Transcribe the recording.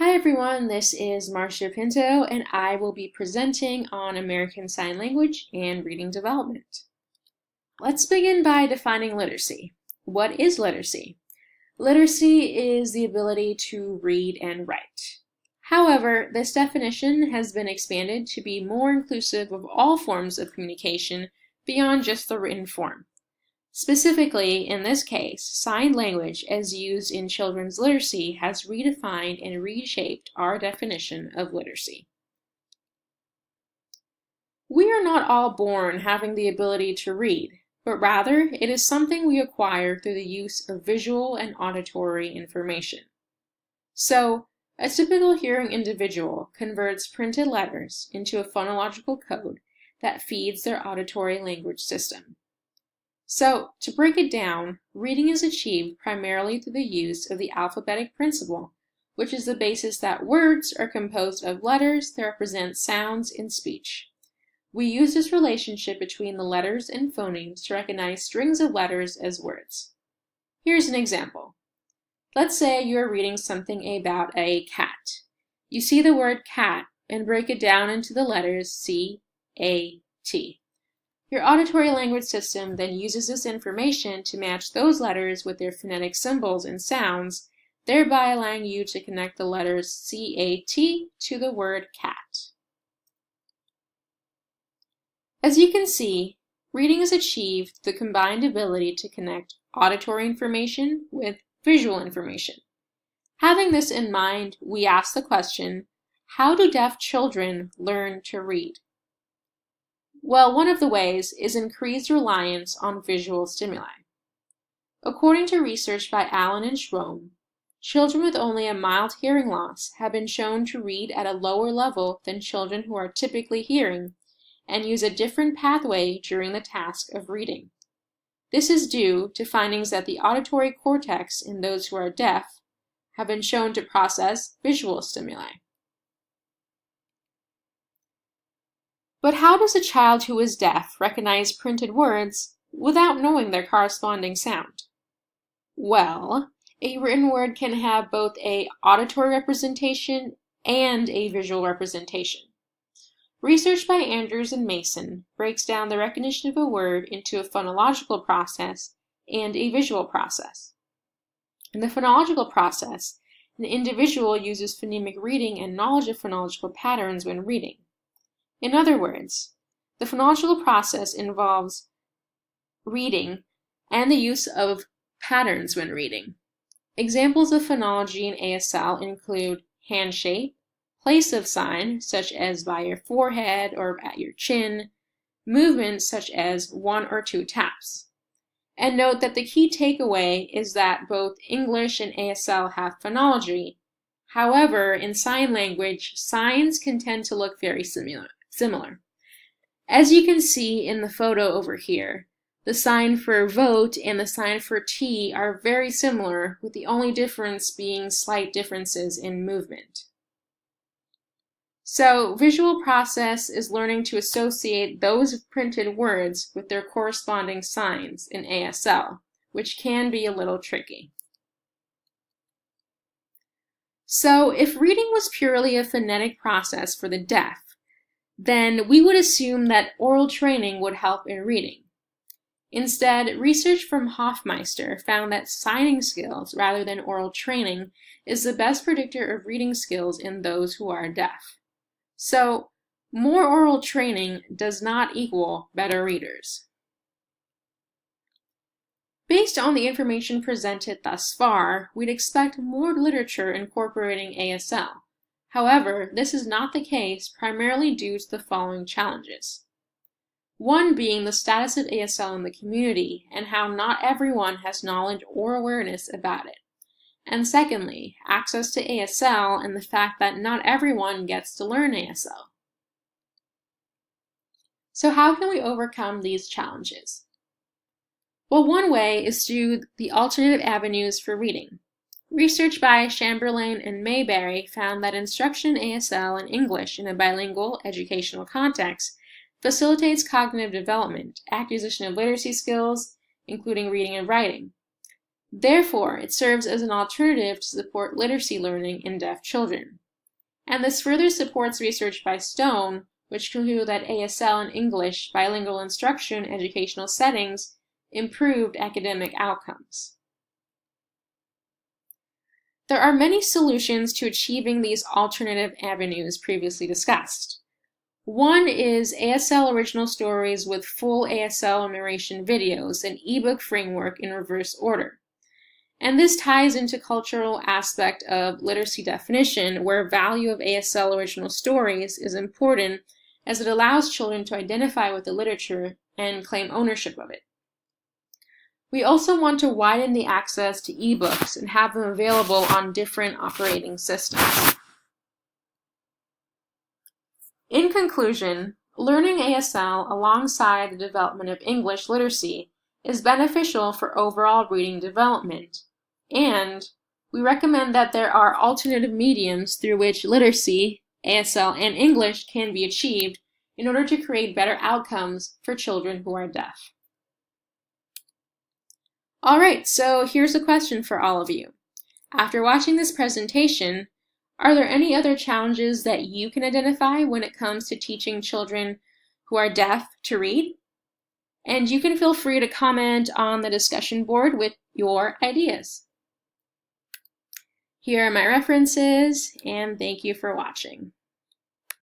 Hi everyone, this is Marcia Pinto and I will be presenting on American Sign Language and Reading Development. Let's begin by defining literacy. What is literacy? Literacy is the ability to read and write. However, this definition has been expanded to be more inclusive of all forms of communication beyond just the written form. Specifically, in this case, sign language as used in children's literacy has redefined and reshaped our definition of literacy. We are not all born having the ability to read, but rather it is something we acquire through the use of visual and auditory information. So, a typical hearing individual converts printed letters into a phonological code that feeds their auditory language system. So, to break it down, reading is achieved primarily through the use of the alphabetic principle, which is the basis that words are composed of letters that represent sounds in speech. We use this relationship between the letters and phonemes to recognize strings of letters as words. Here's an example. Let's say you're reading something about a cat. You see the word cat and break it down into the letters C, A, T. Your auditory language system then uses this information to match those letters with their phonetic symbols and sounds, thereby allowing you to connect the letters C-A-T to the word cat. As you can see, reading is achieved through the combined ability to connect auditory information with visual information. Having this in mind, we ask the question, how do deaf children learn to read? Well, one of the ways is increased reliance on visual stimuli. According to research by Allen and Schromm, children with only a mild hearing loss have been shown to read at a lower level than children who are typically hearing and use a different pathway during the task of reading. This is due to findings that the auditory cortex in those who are deaf have been shown to process visual stimuli. But how does a child who is deaf recognize printed words without knowing their corresponding sound? Well, a written word can have both an auditory representation and a visual representation. Research by Andrews and Mason breaks down the recognition of a word into a phonological process and a visual process. In the phonological process, an individual uses phonemic reading and knowledge of phonological patterns when reading. In other words, the phonological process involves reading and the use of patterns when reading. Examples of phonology in ASL include hand shape, place of sign, such as by your forehead or at your chin, movements such as 1 or 2 taps. And note that the key takeaway is that both English and ASL have phonology. However, in sign language, signs can tend to look very similar. As you can see in the photo over here, the sign for vote and the sign for T are very similar, with the only difference being slight differences in movement. So, visual process is learning to associate those printed words with their corresponding signs in ASL, which can be a little tricky. So, if reading was purely a phonetic process for the deaf, then we would assume that oral training would help in reading. Instead, research from Hofmeister found that signing skills rather than oral training is the best predictor of reading skills in those who are deaf. So, more oral training does not equal better readers. Based on the information presented thus far, we'd expect more literature incorporating ASL. However, this is not the case primarily due to the following challenges. One being the status of ASL in the community and how not everyone has knowledge or awareness about it. And secondly, access to ASL and the fact that not everyone gets to learn ASL. So how can we overcome these challenges? Well, one way is through the alternative avenues for reading. Research by Chamberlain and Mayberry found that instruction in ASL and English in a bilingual educational context facilitates cognitive development, acquisition of literacy skills, including reading and writing. Therefore, it serves as an alternative to support literacy learning in deaf children. And this further supports research by Stone, which concluded that ASL and English bilingual instruction in educational settings improved academic outcomes. There are many solutions to achieving these alternative avenues previously discussed. One is ASL original stories with full ASL narration videos and ebook framework in reverse order. And this ties into cultural aspect of literacy definition, where value of ASL original stories is important as it allows children to identify with the literature and claim ownership of it. We also want to widen the access to ebooks and have them available on different operating systems. In conclusion, learning ASL alongside the development of English literacy is beneficial for overall reading development, and we recommend that there are alternative mediums through which literacy, ASL, and English can be achieved in order to create better outcomes for children who are deaf. Alright, so here's a question for all of you. After watching this presentation, are there any other challenges that you can identify when it comes to teaching children who are deaf to read? And you can feel free to comment on the discussion board with your ideas. Here are my references, and thank you for watching.